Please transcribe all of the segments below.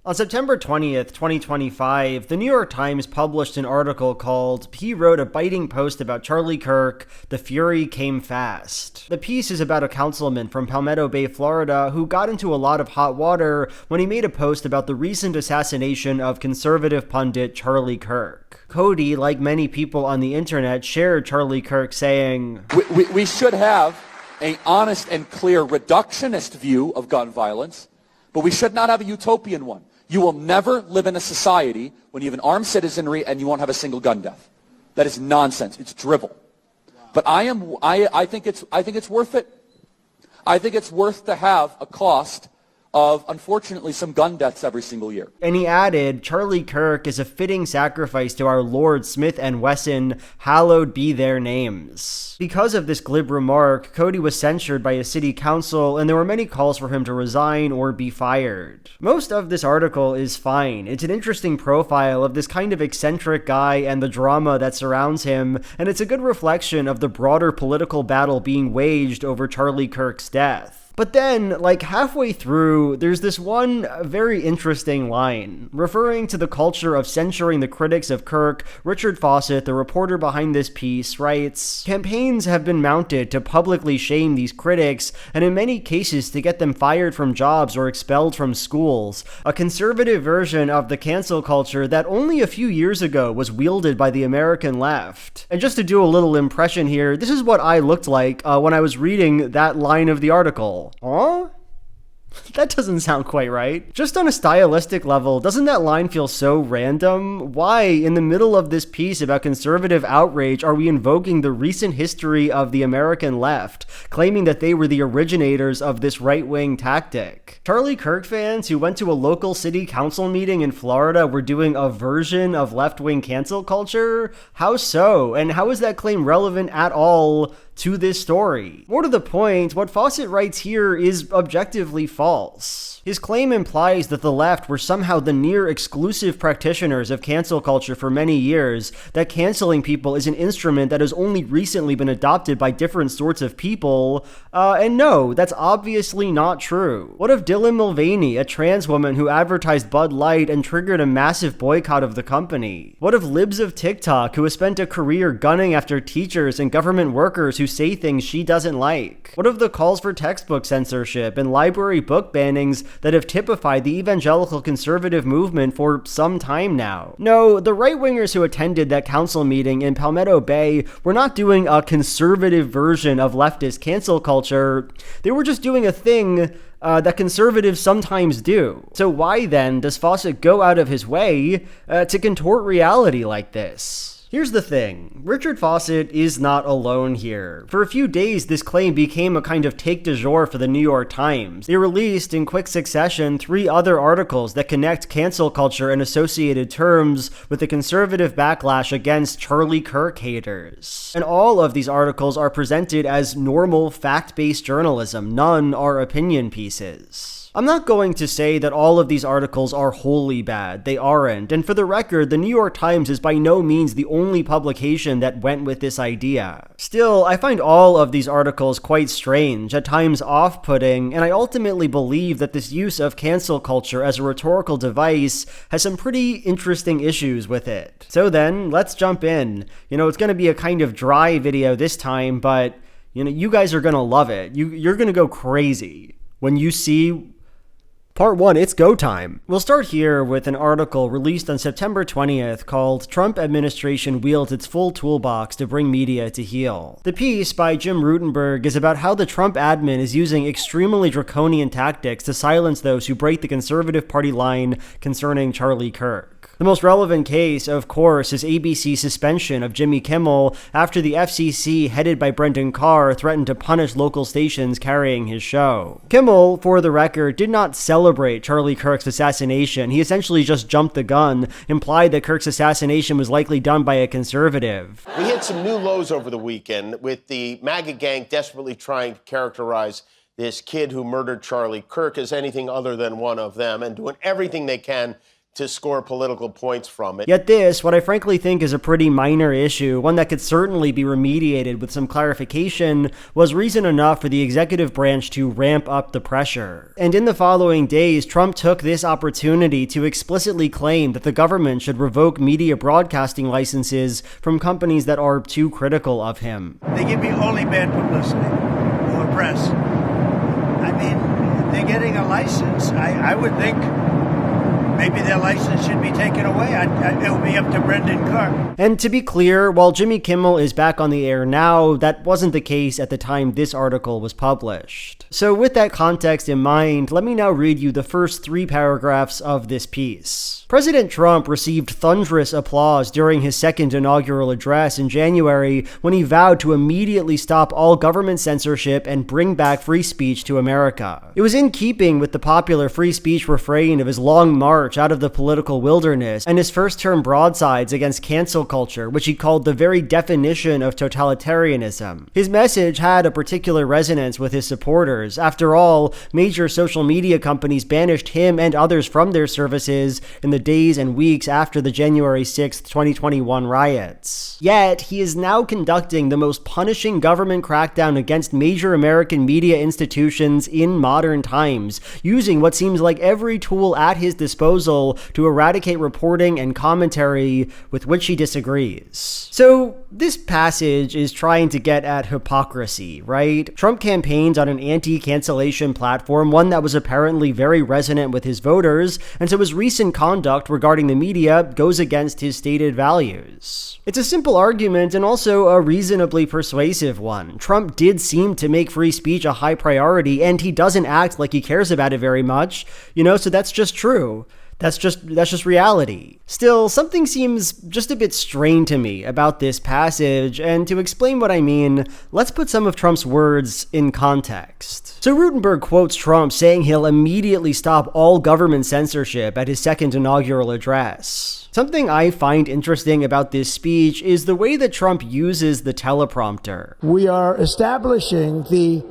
On September 20th, 2025, the New York Times published an article called "He Wrote a Biting Post About Charlie Kirk, The Fury Came Fast." The piece is about a councilman from Palmetto Bay, Florida, who got into a lot of hot water when he made a post about the recent assassination of conservative pundit Charlie Kirk. Cody, like many people on the internet, shared Charlie Kirk saying, We should have an honest and clear reductionist view of gun violence, but we should not have a utopian one. You will never live in a society when you have an armed citizenry and you won't have a single gun death. That is nonsense. It's drivel. But I think it's worth it. I think it's worth to have a cost of, unfortunately, some gun deaths every single year. And he added, Charlie Kirk is a fitting sacrifice to our Lord Smith and Wesson, hallowed be their names. Because of this glib remark, Cody was censured by his city council, and there were many calls for him to resign or be fired. Most of this article is fine. It's an interesting profile of this kind of eccentric guy and the drama that surrounds him, and it's a good reflection of the broader political battle being waged over Charlie Kirk's death. But then, like halfway through, there's this one very interesting line. Referring to the culture of censoring the critics of Kirk, Richard Fawcett, the reporter behind this piece, writes, "Campaigns have been mounted to publicly shame these critics, and in many cases to get them fired from jobs or expelled from schools. A conservative version of the cancel culture that only a few years ago was wielded by the American left." And just to do a little impression here, this is what I looked like when I was reading that line of the article. Huh? That doesn't sound quite right. Just on a stylistic level, doesn't that line feel so random? Why, in the middle of this piece about conservative outrage, are we invoking the recent history of the American left, claiming that they were the originators of this right-wing tactic? Charlie Kirk fans who went to a local city council meeting in Florida were doing a version of left-wing cancel culture? How so? And how is that claim relevant at all to this story? More to the point, what Fawcett writes here is objectively false. His claim implies that the left were somehow the near-exclusive practitioners of cancel culture for many years, that canceling people is an instrument that has only recently been adopted by different sorts of people, and no, that's obviously not true. What of Dylan Mulvaney, a trans woman who advertised Bud Light and triggered a massive boycott of the company? What of libs of TikTok, who has spent a career gunning after teachers and government workers who say things she doesn't like? What of the calls for textbook censorship and library book bannings that have typified the evangelical conservative movement for some time now? No, the right-wingers who attended that council meeting in Palmetto Bay were not doing a conservative version of leftist cancel culture. They were just doing a thing that conservatives sometimes do. So why then does Fawcett go out of his way to contort reality like this? Here's the thing, Richard Fawcett is not alone here. For a few days, this claim became a kind of take du jour for the New York Times. They released in quick succession 3 other articles that connect cancel culture and associated terms with the conservative backlash against Charlie Kirk haters. And all of these articles are presented as normal, fact-based journalism. None are opinion pieces. I'm not going to say that all of these articles are wholly bad. They aren't. And for the record, the New York Times is by no means the only publication that went with this idea. Still, I find all of these articles quite strange, at times off-putting, and I ultimately believe that this use of cancel culture as a rhetorical device has some pretty interesting issues with it. So then, let's jump in. It's going to be a kind of dry video this time, but you guys are going to love it. You're going to go crazy when you see Part 1, it's go time. We'll start here with an article released on September 20th called "Trump Administration Wields Its Full Toolbox to Bring Media to Heel." The piece by Jim Rutenberg is about how the Trump admin is using extremely draconian tactics to silence those who break the conservative party line concerning Charlie Kirk. The most relevant case, of course, is ABC's suspension of Jimmy Kimmel after the FCC, headed by Brendan Carr, threatened to punish local stations carrying his show. Kimmel, for the record, did not celebrate Charlie Kirk's assassination. He essentially just jumped the gun, implied that Kirk's assassination was likely done by a conservative. We hit some new lows over the weekend with the MAGA gang desperately trying to characterize this kid who murdered Charlie Kirk as anything other than one of them and doing everything they can to score political points from it. Yet this, what I frankly think is a pretty minor issue, one that could certainly be remediated with some clarification, was reason enough for the executive branch to ramp up the pressure. And in the following days, Trump took this opportunity to explicitly claim that the government should revoke media broadcasting licenses from companies that are too critical of him. They give me only bad publicity or press. I mean, they're getting a license. I would think maybe their license should be taken away. It would be up to Brendan Kirk. And to be clear, while Jimmy Kimmel is back on the air now, that wasn't the case at the time this article was published. So with that context in mind, let me now read you the first 3 paragraphs of this piece. President Trump received thunderous applause during his second inaugural address in January when he vowed to immediately stop all government censorship and bring back free speech to America. It was in keeping with the popular free speech refrain of his long march out of the political wilderness and his first-term broadsides against cancel culture, which he called the very definition of totalitarianism. His message had a particular resonance with his supporters. After all, major social media companies banished him and others from their services in the days and weeks after the January 6th, 2021 riots. Yet, he is now conducting the most punishing government crackdown against major American media institutions in modern times, using what seems like every tool at his disposal to eradicate reporting and commentary with which he disagrees. So, this passage is trying to get at hypocrisy, right? Trump campaigns on an anti-cancellation platform, one that was apparently very resonant with his voters, and so his recent conduct regarding the media goes against his stated values. It's a simple argument and also a reasonably persuasive one. Trump did seem to make free speech a high priority, and he doesn't act like he cares about it very much, so that's just true. That's just reality. Still, something seems just a bit strange to me about this passage, and to explain what I mean, let's put some of Trump's words in context. So Rutenberg quotes Trump saying he'll immediately stop all government censorship at his second inaugural address. Something I find interesting about this speech is the way that Trump uses the teleprompter. We are establishing the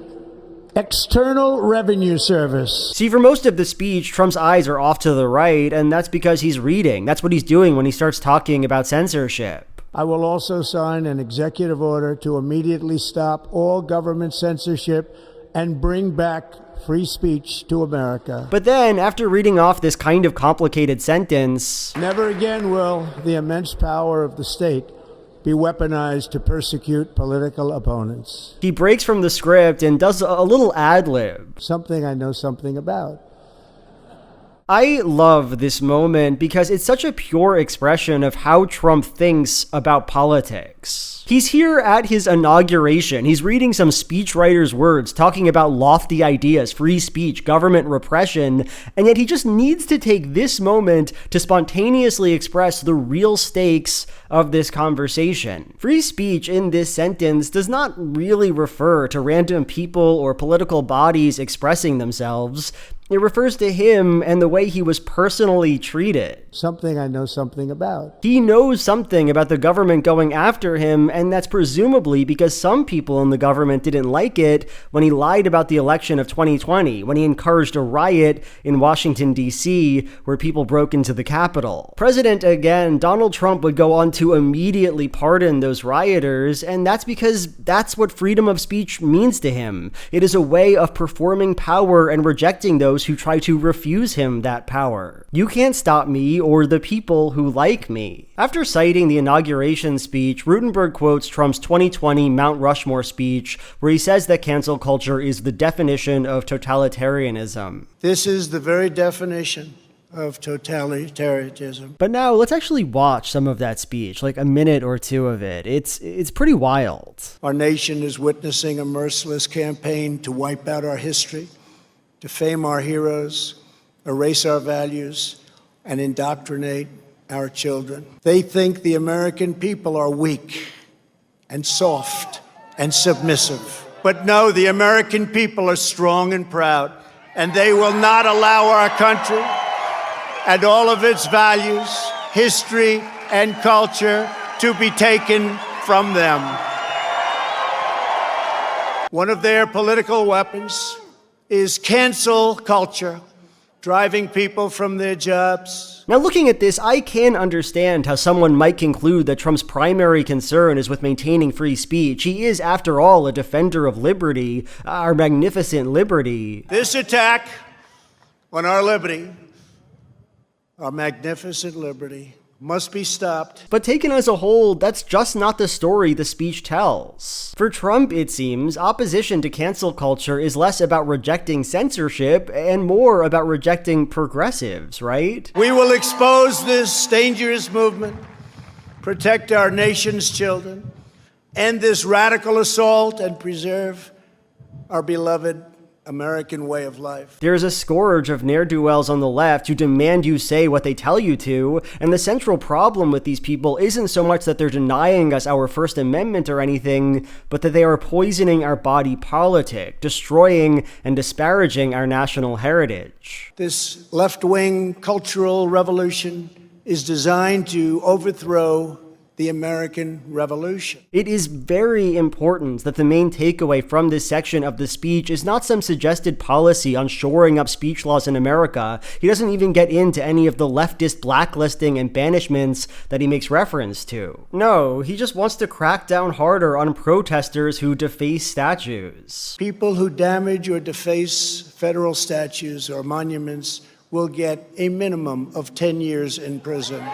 External Revenue Service. See, for most of the speech, Trump's eyes are off to the right, and that's because he's reading. That's what he's doing when he starts talking about censorship. I will also sign an executive order to immediately stop all government censorship and bring back free speech to America. But then, after reading off this kind of complicated sentence, never again will the immense power of the state be weaponized to persecute political opponents. He breaks from the script and does a little ad-lib. Something I know something about. I love this moment because it's such a pure expression of how Trump thinks about politics. He's here at his inauguration. He's reading some speechwriter's words talking about lofty ideas, free speech, government repression, and yet he just needs to take this moment to spontaneously express the real stakes of this conversation. Free speech in this sentence does not really refer to random people or political bodies expressing themselves. It refers to him and the way he was personally treated. Something I know something about. He knows something about the government going after him, and that's presumably because some people in the government didn't like it when he lied about the election of 2020, when he encouraged a riot in Washington, D.C., where people broke into the Capitol. Donald Trump would go on to immediately pardon those rioters, and that's because that's what freedom of speech means to him. It is a way of performing power and rejecting those who try to refuse him that power. You can't stop me or the people who like me. After citing the inauguration speech, Rutenberg quotes Trump's 2020 Mount Rushmore speech, where he says that cancel culture is the definition of totalitarianism. This is the very definition of totalitarianism. But now let's actually watch some of that speech, like a minute or two of it. It's pretty wild. Our nation is witnessing a merciless campaign to wipe out our history, defame our heroes, erase our values, and indoctrinate our children. They think the American people are weak and soft and submissive. But no, the American people are strong and proud, and they will not allow our country and all of its values, history, and culture to be taken from them. One of their political weapons is cancel culture. driving people from their jobs. Now, looking at this, I can understand how someone might conclude that Trump's primary concern is with maintaining free speech. He is, after all, a defender of liberty, our magnificent liberty. This attack on our liberty, our magnificent liberty, must be stopped. But taken as a whole, that's just not the story the speech tells. For Trump, it seems, opposition to cancel culture is less about rejecting censorship and more about rejecting progressives, right? We will expose this dangerous movement, protect our nation's children, end this radical assault, and preserve our beloved American way of life. There's a scourge of ne'er-do-wells on the left who demand you say what they tell you to, and the central problem with these people isn't so much that they're denying us our First Amendment or anything, but that they are poisoning our body politic, destroying and disparaging our national heritage. This left-wing cultural revolution is designed to overthrow the American Revolution. It is very important that the main takeaway from this section of the speech is not some suggested policy on shoring up speech laws in America. He doesn't even get into any of the leftist blacklisting and banishments that he makes reference to. No, he just wants to crack down harder on protesters who deface statues. People who damage or deface federal statues or monuments will get a minimum of 10 years in prison.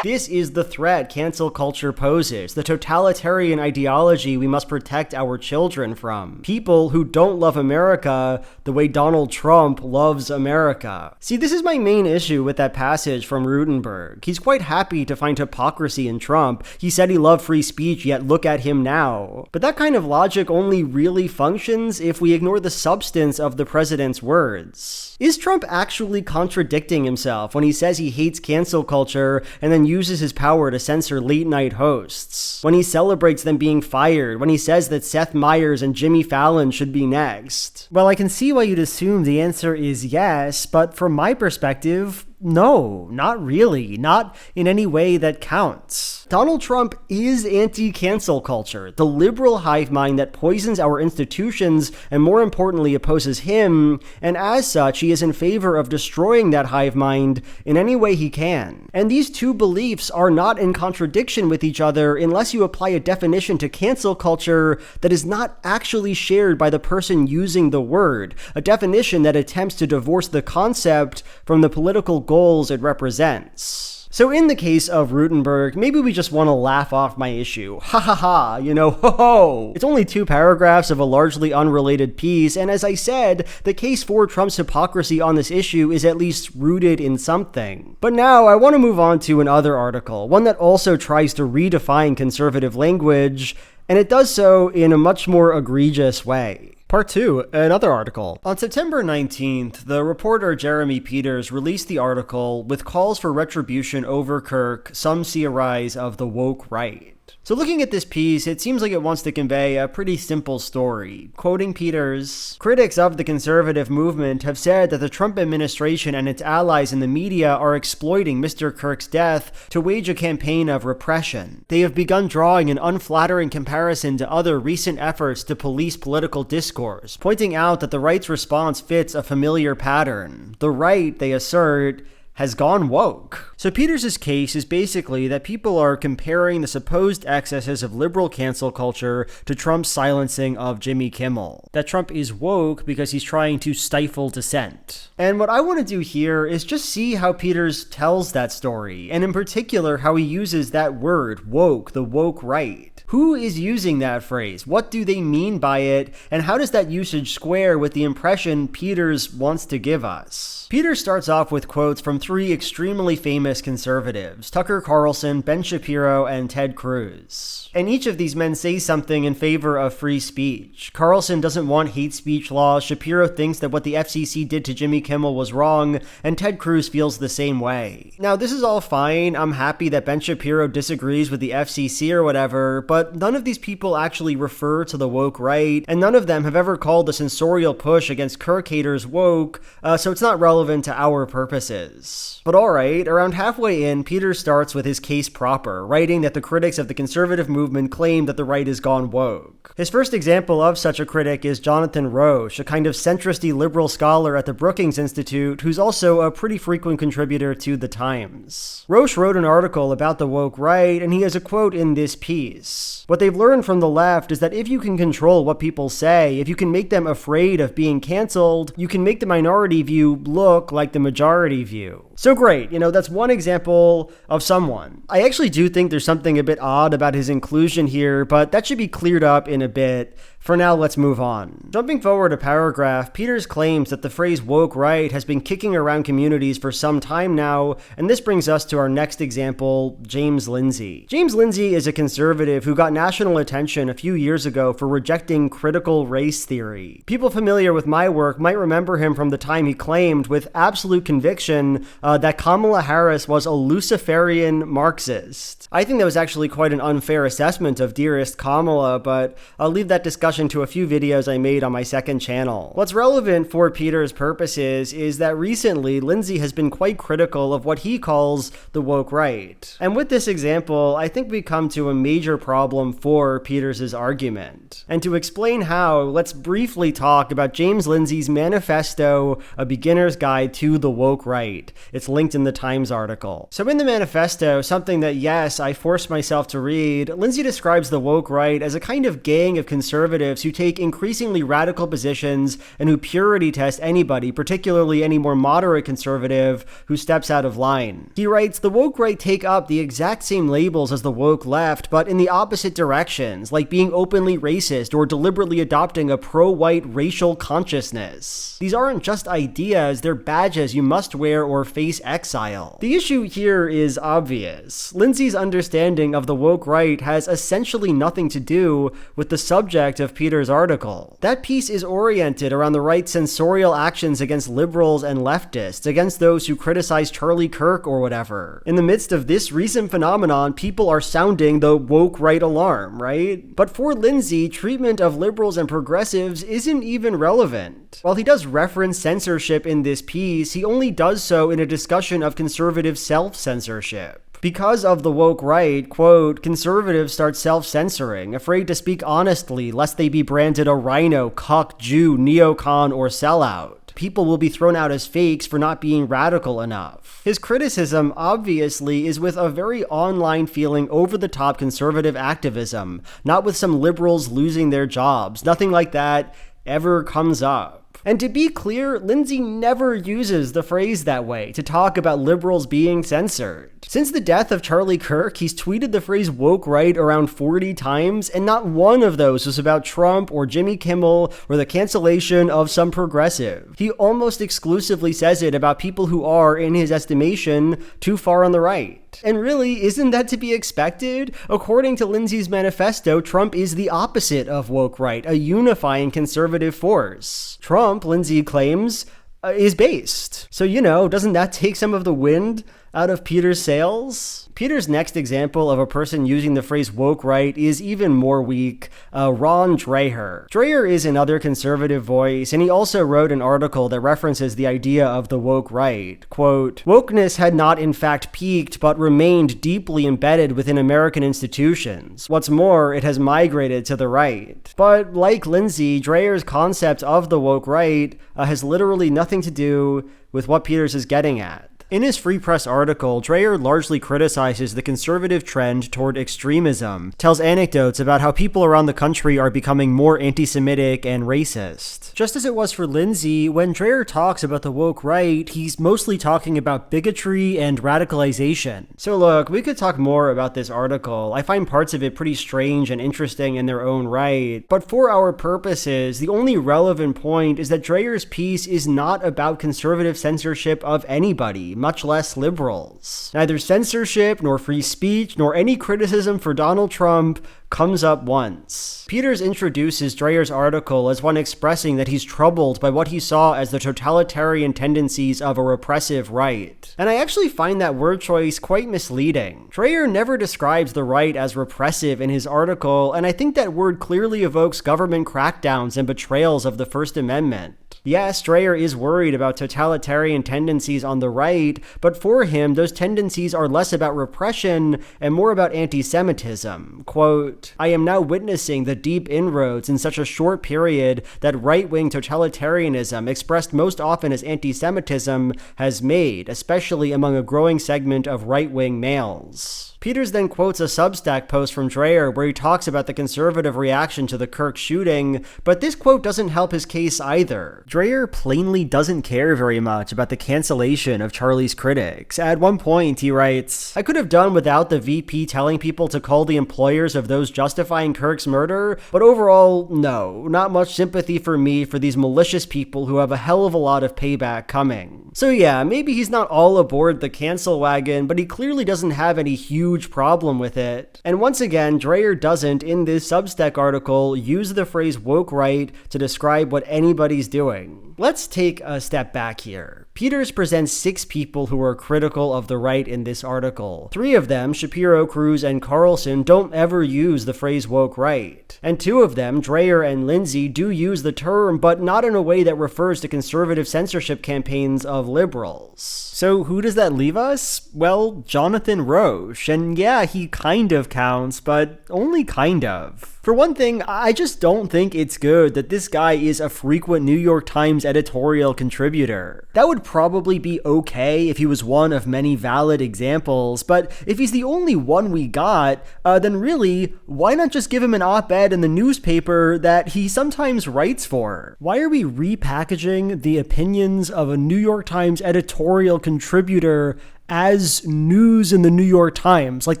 This is the threat cancel culture poses, the totalitarian ideology we must protect our children from. People who don't love America the way Donald Trump loves America. See, this is my main issue with that passage from Rutenberg. He's quite happy to find hypocrisy in Trump. He said he loved free speech, yet look at him now. But that kind of logic only really functions if we ignore the substance of the president's words. Is Trump actually contradicting himself when he says he hates cancel culture and then uses his power to censor late-night hosts? When he celebrates them being fired? When he says that Seth Meyers and Jimmy Fallon should be next? Well, I can see why you'd assume the answer is yes, but from my perspective, no, not really. Not in any way that counts. Donald Trump is anti-cancel culture, the liberal hive mind that poisons our institutions and, more importantly, opposes him, and as such, he is in favor of destroying that hive mind in any way he can. And these two beliefs are not in contradiction with each other unless you apply a definition to cancel culture that is not actually shared by the person using the word, a definition that attempts to divorce the concept from the political goals it represents. So in the case of Rutenberg, maybe we just want to laugh off my issue. Ha ha ha, ho ho! It's only 2 paragraphs of a largely unrelated piece, and as I said, the case for Trump's hypocrisy on this issue is at least rooted in something. But now I want to move on to another article, one that also tries to redefine conservative language, and it does so in a much more egregious way. Part 2, another article. On September 19th, the reporter Jeremy Peters released the article with calls for retribution over Kirk. Some see a rise of the woke right. So looking at this piece, it seems like it wants to convey a pretty simple story. Quoting Peters, critics of the conservative movement have said that the Trump administration and its allies in the media are exploiting Mr. Kirk's death to wage a campaign of repression. They have begun drawing an unflattering comparison to other recent efforts to police political discourse, pointing out that the right's response fits a familiar pattern. The right, they assert, has gone woke. So Peters' case is basically that people are comparing the supposed excesses of liberal cancel culture to Trump's silencing of Jimmy Kimmel. That Trump is woke because he's trying to stifle dissent. And what I want to do here is just see how Peters tells that story, and in particular how he uses that word, woke, the woke right. Who is using that phrase? What do they mean by it? And how does that usage square with the impression Peters wants to give us? Peters starts off with quotes from 3 extremely famous conservatives, Tucker Carlson, Ben Shapiro, and Ted Cruz. And each of these men say something in favor of free speech. Carlson doesn't want hate speech laws, Shapiro thinks that what the FCC did to Jimmy Kimmel was wrong, and Ted Cruz feels the same way. Now, this is all fine. I'm happy that Ben Shapiro disagrees with the FCC or whatever, but none of these people actually refer to the woke right, and none of them have ever called the censorial push against Kirk haters woke, so it's not relevant relevant to our purposes. But alright, around halfway in, Peters starts with his case proper, writing that the critics of the conservative movement claim that the right has gone woke. His first example of such a critic is Jonathan Roche, a kind of centristy liberal scholar at the Brookings Institute who's also a pretty frequent contributor to The Times. Roche wrote an article about the woke right, and he has a quote in this piece. What they've learned from the left is that if you can control what people say, if you can make them afraid of being canceled, you can make the minority view look like the majority view. So great, that's one example of someone. I actually do think there's something a bit odd about his inclusion here, but that should be cleared up in a bit. For now, let's move on. Jumping forward a paragraph, Peters claims that the phrase woke right has been kicking around communities for some time now, and this brings us to our next example, James Lindsay. James Lindsay is a conservative who got national attention a few years ago for rejecting critical race theory. People familiar with my work might remember him from the time he claimed with absolute conviction that Kamala Harris was a Luciferian Marxist. I think that was actually quite an unfair assessment of dearest Kamala, but I'll leave that discussion to a few videos I made on my second channel. What's relevant for Peters' purposes is that recently Lindsay has been quite critical of what he calls the woke right. And with this example, I think we come to a major problem for Peters' argument. And to explain how, let's briefly talk about James Lindsay's manifesto, A Beginner's Guide to the Woke Right. It's linked in the Times article. So in the manifesto, something that yes, I forced myself to read, Lindsay describes the woke right as a kind of gang of conservatives who take increasingly radical positions and who purity test anybody, particularly any more moderate conservative who steps out of line. He writes, the woke right take up the exact same labels as the woke left, but in the opposite directions, like being openly racist or deliberately adopting a pro-white racial consciousness. These aren't just ideas, they're badges you must wear or face exile. The issue here is obvious. Lindsay's understanding of the woke right has essentially nothing to do with the subject of Peters' article. That piece is oriented around the right's censorial actions against liberals and leftists, against those who criticize Charlie Kirk or whatever. In the midst of this recent phenomenon, people are sounding the woke right alarm, right? But for Lindsay, treatment of liberals and progressives isn't even relevant. While he does reference censorship in this piece, he only does so in a discussion of conservative self-censorship. Because of the woke right, quote, conservatives start self-censoring, afraid to speak honestly lest they be branded a rhino, cuck, Jew, neocon, or sellout. People will be thrown out as fakes for not being radical enough. His criticism, obviously, is with a very online feeling over-the-top conservative activism, not with some liberals losing their jobs. Nothing like that ever comes up. And to be clear, Lindsay never uses the phrase that way to talk about liberals being censored. Since the death of Charlie Kirk, he's tweeted the phrase woke right around 40 times, and not one of those was about Trump or Jimmy Kimmel or the cancellation of some progressive. He almost exclusively says it about people who are, in his estimation, too far on the right. And really, isn't that to be expected? According to Lindsay's manifesto, Trump is the opposite of woke right, a unifying conservative force. Trump, Lindsay claims, is based. So, doesn't that take some of the wind out of Peters' sails? Peters' next example of a person using the phrase woke right is even more weak, Ron Dreher. Dreher is another conservative voice, and he also wrote an article that references the idea of the woke right. Quote, wokeness had not in fact peaked, but remained deeply embedded within American institutions. What's more, it has migrated to the right. But like Lindsay, Dreher's concept of the woke right has literally nothing to do with what Peters is getting at. In his Free Press article, Dreher largely criticizes the conservative trend toward extremism, tells anecdotes about how people around the country are becoming more anti-Semitic and racist. Just as it was for Lindsay, when Dreher talks about the woke right, he's mostly talking about bigotry and radicalization. So look, we could talk more about this article. I find parts of it pretty strange and interesting in their own right. But for our purposes, the only relevant point is that Dreher's piece is not about conservative censorship of anybody, much less liberals. Neither censorship, nor free speech, nor any criticism for Donald Trump comes up once. Peters introduces Dreher's article as one expressing that he's troubled by what he saw as the totalitarian tendencies of a repressive right. And I actually find that word choice quite misleading. Dreher never describes the right as repressive in his article, and I think that word clearly evokes government crackdowns and betrayals of the First Amendment. Yes, Dreyer is worried about totalitarian tendencies on the right, but for him, those tendencies are less about repression and more about anti-Semitism. Quote, "I am now witnessing the deep inroads in such a short period that right-wing totalitarianism, expressed most often as anti-Semitism, has made, especially among a growing segment of right-wing males." Peters then quotes a Substack post from Dreyer where he talks about the conservative reaction to the Kirk shooting, but this quote doesn't help his case either. Dreyer plainly doesn't care very much about the cancellation of Charlie's critics. At one point, he writes, "I could have done without the VP telling people to call the employers of those justifying Kirk's murder, but overall, no, not much sympathy for me for these malicious people who have a hell of a lot of payback coming." So yeah, maybe he's not all aboard the cancel wagon, but he clearly doesn't have any huge problem with it. And once again, Dreyer doesn't, in this Substack article, use the phrase woke right to describe what anybody's doing. Let's take a step back here. Peters presents 6 people who are critical of the right in this article. 3 of them, Shapiro, Cruz, and Carlson, don't ever use the phrase woke right. And 2 of them, Dreyer and Lindsay, do use the term, but not in a way that refers to conservative censorship campaigns of liberals. So who does that leave us? Well, Jonathan Roche. And yeah, he kind of counts, but only kind of. For one thing, I just don't think it's good that this guy is a frequent New York Times editorial contributor. That would probably be okay if he was one of many valid examples, but if he's the only one we got, then really, why not just give him an op-ed in the newspaper that he sometimes writes for? Why are we repackaging the opinions of a New York Times editorial contributor as news in the New York Times? Like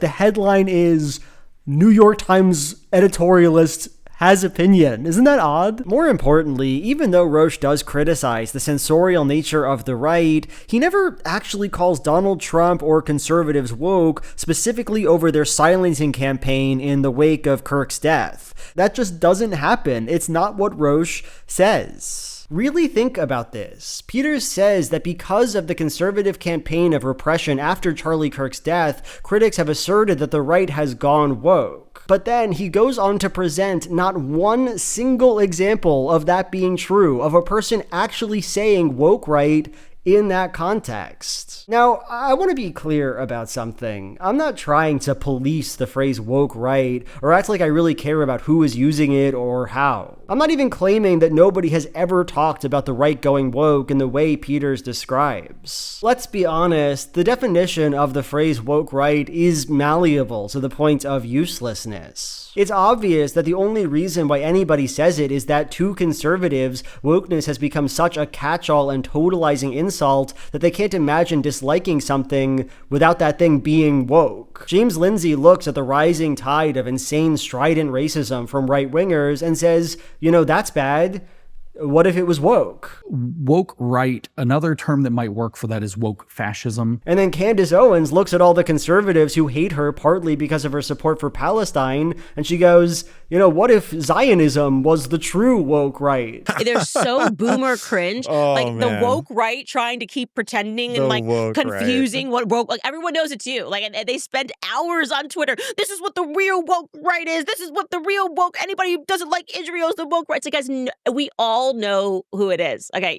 the headline is, New York Times editorialist has opinion. Isn't that odd? More importantly, even though Roche does criticize the censorial nature of the right, he never actually calls Donald Trump or conservatives woke, specifically over their silencing campaign in the wake of Kirk's death. That just doesn't happen. It's not what Roche says. Really think about this. Peters says that because of the conservative campaign of repression after Charlie Kirk's death, critics have asserted that the right has gone woke. But then he goes on to present not one single example of that being true, of a person actually saying woke right in that context. Now, I want to be clear about something. I'm not trying to police the phrase woke right or act like I really care about who is using it or how. I'm not even claiming that nobody has ever talked about the right going woke in the way Peters describes. Let's be honest, the definition of the phrase woke right is malleable to the point of uselessness. It's obvious that the only reason why anybody says it is that to conservatives, wokeness has become such a catch-all and totalizing insult that they can't imagine disliking something without that thing being woke. James Lindsay looks at the rising tide of insane strident racism from right-wingers and says, you know, that's bad. What if it was woke? Woke right. Another term that might work for that is woke fascism. And then Candace Owens looks at all the conservatives who hate her partly because of her support for Palestine, and she goes, you know, what if Zionism was the true woke right? They're so boomer cringe. The woke right trying to keep pretending and like confusing what woke, like everyone knows it's you. Like, and they spend hours on Twitter. This is what the real woke right is. This is what the real woke, anybody who doesn't like Israel is the woke right. So guys, we all know who it is. Okay,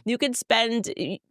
you can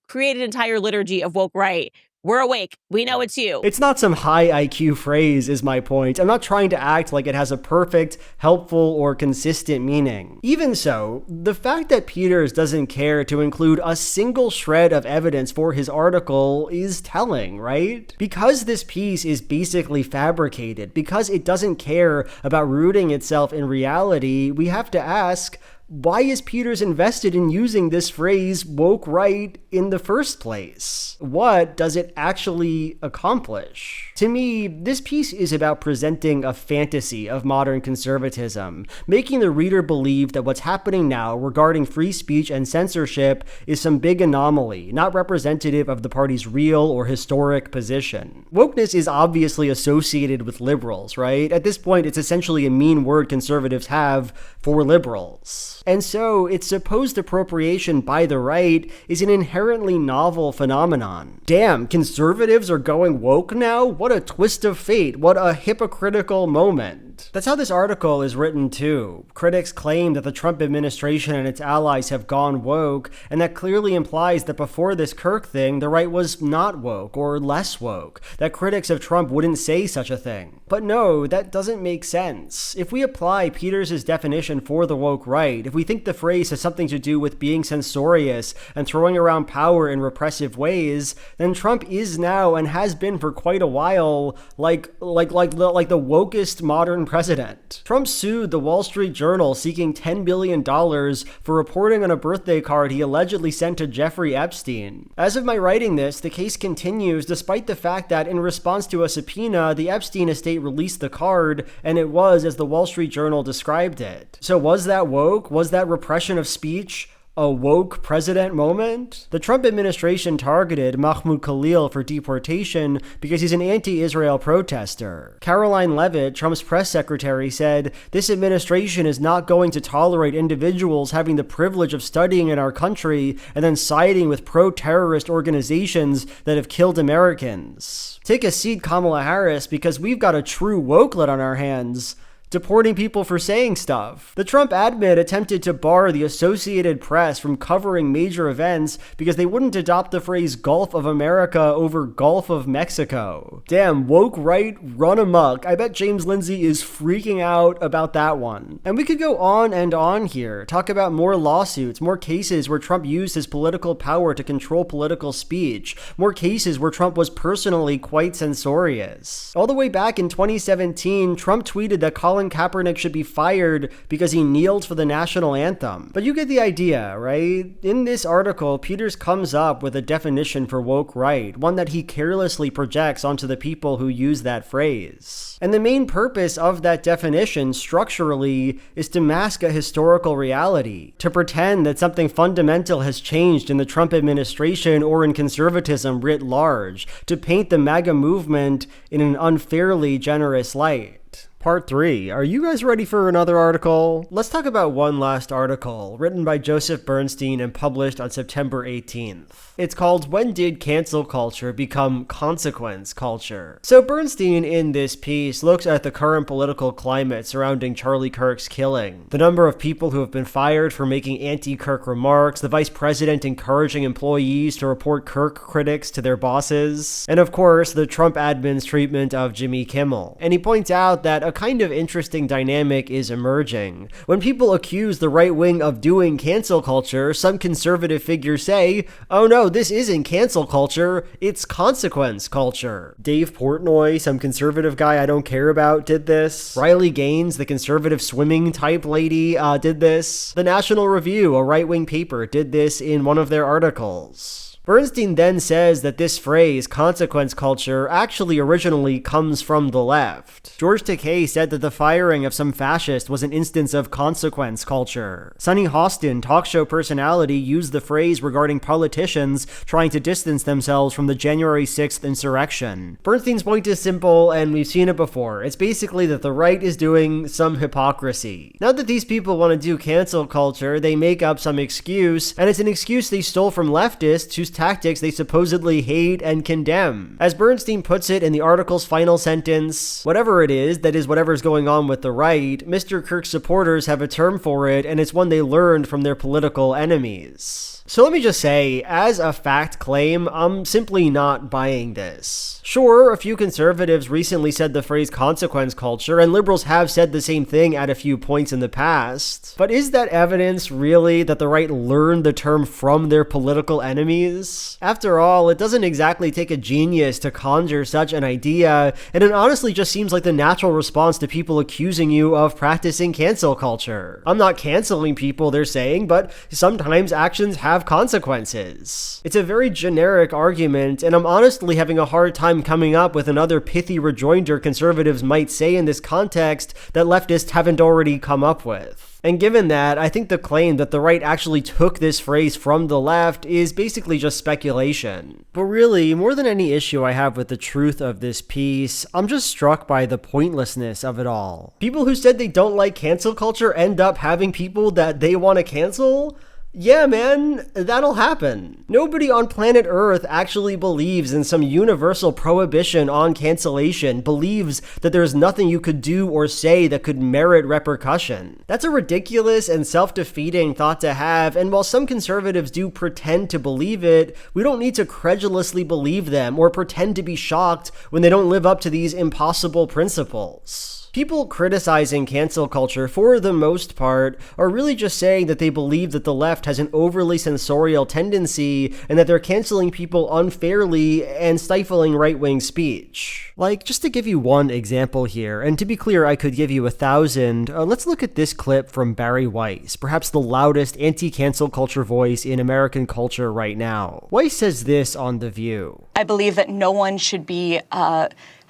create an entire liturgy of woke right. We're awake. We know it's you. It's not some high IQ phrase, is my point. I'm not trying to act like it has a perfect, helpful, or consistent meaning. Even so, the fact that Peters doesn't care to include a single shred of evidence for his article is telling, right? Because this piece is basically fabricated, because it doesn't care about rooting itself in reality, we have to ask, why is Peters invested in using this phrase woke right in the first place? What does it actually accomplish? To me, this piece is about presenting a fantasy of modern conservatism, making the reader believe that what's happening now regarding free speech and censorship is some big anomaly, not representative of the party's real or historic position. Wokeness is obviously associated with liberals, right? At this point, it's essentially a mean word conservatives have for liberals. And so, its supposed appropriation by the right is an inherently novel phenomenon. Damn, conservatives are going woke now? What a twist of fate. What a hypocritical moment. mind. That's how this article is written too. Critics claim that the Trump administration and its allies have gone woke, and that clearly implies that before this Kirk thing, the right was not woke or less woke, that critics of Trump wouldn't say such a thing. But no, that doesn't make sense. If we apply Peters' definition for the woke right, if we think the phrase has something to do with being censorious and throwing around power in repressive ways, then Trump is now and has been for quite a while like the wokest modern president. Trump sued the Wall Street Journal seeking $10 billion for reporting on a birthday card he allegedly sent to Jeffrey Epstein. As of my writing this, the case continues despite the fact that in response to a subpoena, the Epstein estate released the card, and it was as the Wall Street Journal described it. So was that woke? Was that repression of speech a woke president moment? The Trump administration targeted Mahmoud Khalil for deportation because he's an anti-Israel protester. Caroline Leavitt, Trump's press secretary, said, "This administration is not going to tolerate individuals having the privilege of studying in our country and then siding with pro-terrorist organizations that have killed Americans. Take a seat, Kamala Harris, because we've got a true wokelet on our hands, deporting people for saying stuff." The Trump admin attempted to bar the Associated Press from covering major events because they wouldn't adopt the phrase Gulf of America over Gulf of Mexico. Damn, woke right, run amok. I bet James Lindsay is freaking out about that one. And we could go on and on here, talk about more lawsuits, more cases where Trump used his political power to control political speech, more cases where Trump was personally quite censorious. All the way back in 2017, Trump tweeted that Colin Kaepernick should be fired because he kneeled for the national anthem. But you get the idea, right? In this article, Peters comes up with a definition for woke right, one that he carelessly projects onto the people who use that phrase. And the main purpose of that definition, structurally, is to mask a historical reality, to pretend that something fundamental has changed in the Trump administration or in conservatism writ large, to paint the MAGA movement in an unfairly generous light. Part 3. Are you guys ready for another article? Let's talk about one last article, written by Joseph Bernstein and published on September 18th. It's called "When Did Cancel Culture Become Consequence Culture?" So Bernstein in this piece looks at the current political climate surrounding Charlie Kirk's killing, the number of people who have been fired for making anti-Kirk remarks, the vice president encouraging employees to report Kirk critics to their bosses, and of course the Trump admin's treatment of Jimmy Kimmel. And he points out that a kind of interesting dynamic is emerging. When people accuse the right wing of doing cancel culture, some conservative figures say, "Oh no, this isn't cancel culture, it's consequence culture." Dave Portnoy, some conservative guy I don't care about, did this. Riley Gaines, the conservative swimming type lady, did this. The National Review, a right-wing paper, did this in one of their articles. Bernstein then says that this phrase, consequence culture, actually originally comes from the left. George Takei said that the firing of some fascist was an instance of consequence culture. Sonny Hostin, talk show personality, used the phrase regarding politicians trying to distance themselves from the January 6th insurrection. Bernstein's point is simple, and we've seen it before. It's basically that the right is doing some hypocrisy. Now that these people want to do cancel culture, they make up some excuse, and it's an excuse they stole from leftists whose tactics they supposedly hate and condemn. As Bernstein puts it in the article's final sentence, whatever it is, that is whatever's going on with the right, Mr. Kirk's supporters have a term for it, and it's one they learned from their political enemies. So let me just say, as a fact claim, I'm simply not buying this. Sure, a few conservatives recently said the phrase consequence culture, and liberals have said the same thing at a few points in the past. But is that evidence really that the right learned the term from their political enemies? After all, it doesn't exactly take a genius to conjure such an idea, and it honestly just seems like the natural response to people accusing you of practicing cancel culture. I'm not canceling people, they're saying, but sometimes actions have consequences. It's a very generic argument, and I'm honestly having a hard time coming up with another pithy rejoinder conservatives might say in this context that leftists haven't already come up with. And given that, I think the claim that the right actually took this phrase from the left is basically just speculation. But really, more than any issue I have with the truth of this piece, I'm just struck by the pointlessness of it all. People who said they don't like cancel culture end up having people that they want to cancel? Yeah, man, that'll happen. Nobody on planet Earth actually believes in some universal prohibition on cancellation, believes that there's nothing you could do or say that could merit repercussion. That's a ridiculous and self-defeating thought to have, and while some conservatives do pretend to believe it, we don't need to credulously believe them or pretend to be shocked when they don't live up to these impossible principles. People criticizing cancel culture, for the most part, are really just saying that they believe that the left has an overly censorial tendency and that they're canceling people unfairly and stifling right-wing speech. Like, just to give you one example here, and to be clear, I could give you 1,000, let's look at this clip from Barry Weiss, perhaps the loudest anti-cancel culture voice in American culture right now. Weiss says this on The View. I believe that no one should be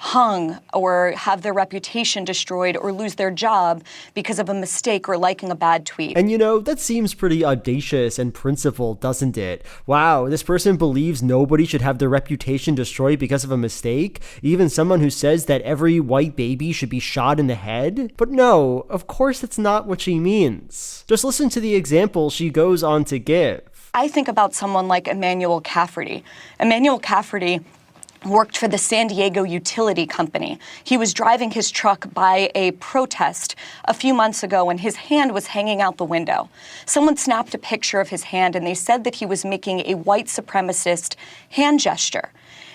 hung or have their reputation destroyed or lose their job because of a mistake or liking a bad tweet. And you know, that seems pretty audacious and principled, doesn't it? Wow, this person believes nobody should have their reputation destroyed because of a mistake? Even someone who says that every white baby should be shot in the head? But no, of course that's not what she means. Just listen to the example she goes on to give. I think about someone like Emmanuel Cafferty. Emmanuel Cafferty worked for the San Diego utility company. He was driving his truck by a protest a few months ago and his hand was hanging out the window. Someone snapped a picture of his hand and they said that he was making a white supremacist hand gesture.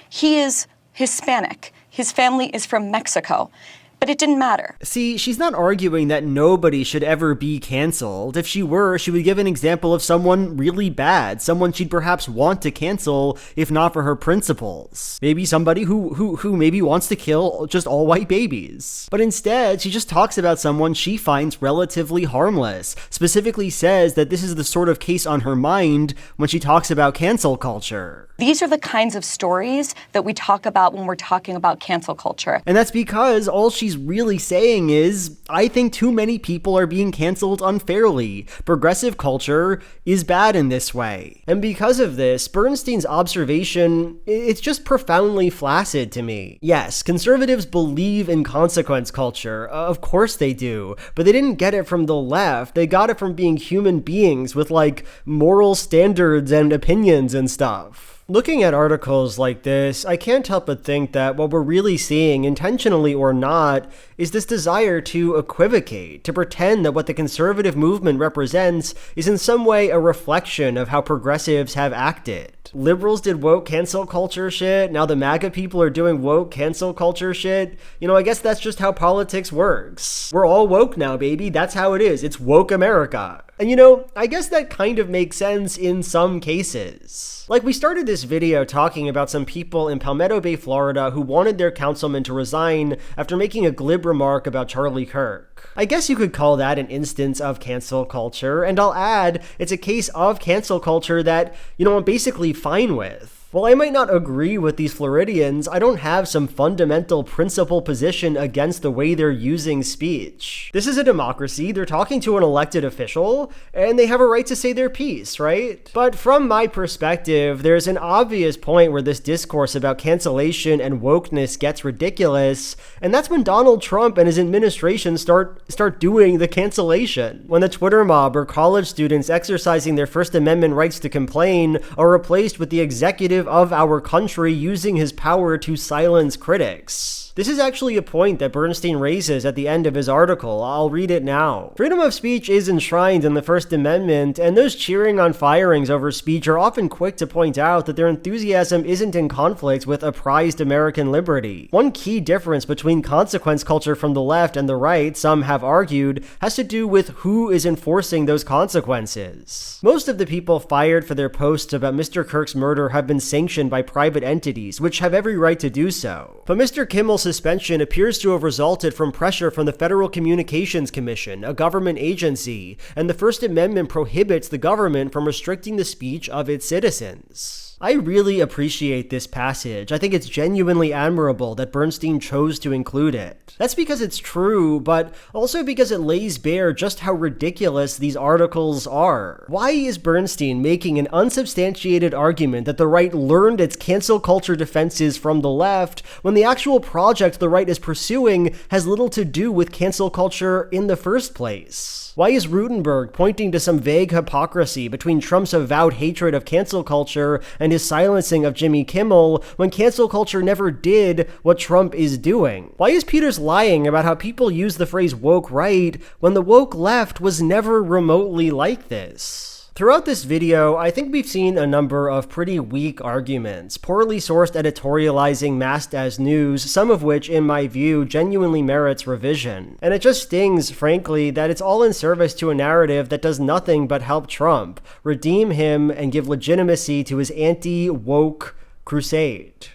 He is Hispanic. His family is from Mexico. But it didn't matter. See, she's not arguing that nobody should ever be canceled. If she were, she would give an example of someone really bad, someone she'd perhaps want to cancel if not for her principles. Maybe somebody who maybe wants to kill just all white babies. But instead, she just talks about someone she finds relatively harmless, specifically says that this is the sort of case on her mind when she talks about cancel culture. These are the kinds of stories that we talk about when we're talking about cancel culture. And that's because all she's really saying is, I think too many people are being canceled unfairly. Progressive culture is bad in this way. And because of this, Bernstein's observation, it's just profoundly flaccid to me. Yes, conservatives believe in consequence culture. Of course they do. But they didn't get it from the left. They got it from being human beings with, like, moral standards and opinions and stuff. Looking at articles like this, I can't help but think that what we're really seeing, intentionally or not, is this desire to equivocate, to pretend that what the conservative movement represents is in some way a reflection of how progressives have acted. Liberals did woke cancel culture shit, now the MAGA people are doing woke cancel culture shit. You know, I guess that's just how politics works. We're all woke now, baby. That's how it is. It's woke America. And you know, I guess that kind of makes sense in some cases. Like, we started this video talking about some people in Palmetto Bay, Florida who wanted their councilman to resign after making a glib remark about Charlie Kirk. I guess you could call that an instance of cancel culture, and I'll add, it's a case of cancel culture that, you know, I'm basically fine with. While I might not agree with these Floridians, I don't have some fundamental principle position against the way they're using speech. This is a democracy, they're talking to an elected official, and they have a right to say their piece, right? But from my perspective, there's an obvious point where this discourse about cancellation and wokeness gets ridiculous, and that's when Donald Trump and his administration start doing the cancellation. When the Twitter mob or college students exercising their First Amendment rights to complain are replaced with the executive of our country using his power to silence critics. This is actually a point that Bernstein raises at the end of his article. I'll read it now. Freedom of speech is enshrined in the First Amendment, and those cheering on firings over speech are often quick to point out that their enthusiasm isn't in conflict with a prized American liberty. One key difference between consequence culture from the left and the right, some have argued, has to do with who is enforcing those consequences. Most of the people fired for their posts about Mr. Kirk's murder have been sanctioned by private entities, which have every right to do so. But Mr. Kimmel's suspension appears to have resulted from pressure from the Federal Communications Commission, a government agency, and the First Amendment prohibits the government from restricting the speech of its citizens. I really appreciate this passage. I think it's genuinely admirable that Bernstein chose to include it. That's because it's true, but also because it lays bare just how ridiculous these articles are. Why is Bernstein making an unsubstantiated argument that the right learned its cancel culture defenses from the left when the actual project the right is pursuing has little to do with cancel culture in the first place? Why is Rutenberg pointing to some vague hypocrisy between Trump's avowed hatred of cancel culture and his silencing of Jimmy Kimmel when cancel culture never did what Trump is doing? Why is Peters lying about how people use the phrase woke right when the woke left was never remotely like this? Throughout this video, I think we've seen a number of pretty weak arguments, poorly sourced editorializing masked as news, some of which, in my view, genuinely merits revision. And it just stings, frankly, that it's all in service to a narrative that does nothing but help Trump, redeem him, and give legitimacy to his anti-woke crusade.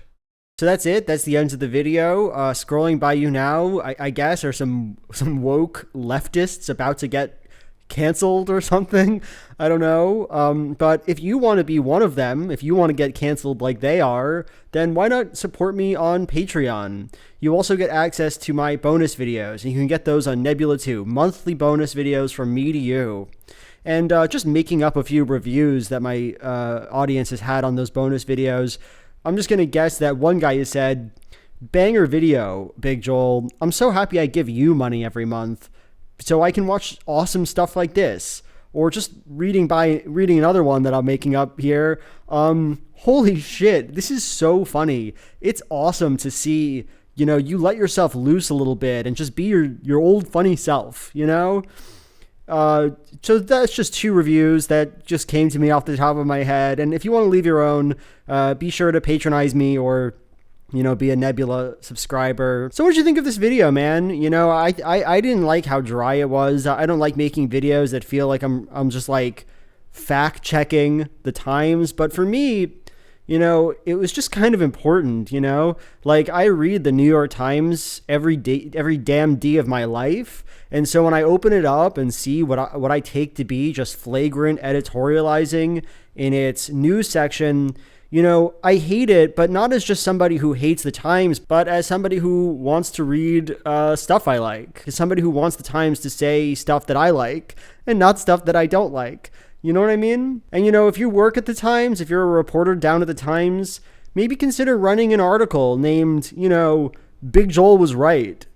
So that's it. That's the end of the video. Scrolling by you now, I guess, are some woke leftists about to get canceled or something. I don't know. But if you want to be one of them, if you want to get canceled like they are, then why not support me on Patreon? You also get access to my bonus videos, and you can get those on Nebula 2, monthly bonus videos from me to you. And just making up a few reviews that my audience has had on those bonus videos. I'm just going to guess that one guy has said, "Banger video, Big Joel. I'm so happy I give you money every month so I can watch awesome stuff like this." Or just reading another one that I'm making up here. Holy shit, this is so funny. It's awesome to see, you know, you let yourself loose a little bit and just be your old funny self, you know? So that's just 2 reviews that just came to me off the top of my head. And if you want to leave your own, be sure to patronize me or, you know, be a Nebula subscriber. So what did you think of this video, man? You know, I didn't like how dry it was. I don't like making videos that feel like I'm just like fact checking the Times. But for me, you know, it was just kind of important, you know? Like, I read the New York Times every day, every damn day of my life. And so when I open it up and see what I take to be just flagrant editorializing in its news section, you know, I hate it, but not as just somebody who hates the Times, but as somebody who wants to read stuff I like. As somebody who wants the Times to say stuff that I like and not stuff that I don't like. You know what I mean? And, you know, if you work at the Times, if you're a reporter down at the Times, maybe consider running an article named, you know, Big Joel was right.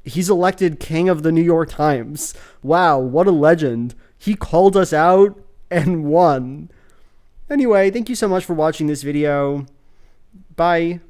He's elected king of the New York Times. Wow, what a legend. He called us out and won. Anyway, thank you so much for watching this video. Bye.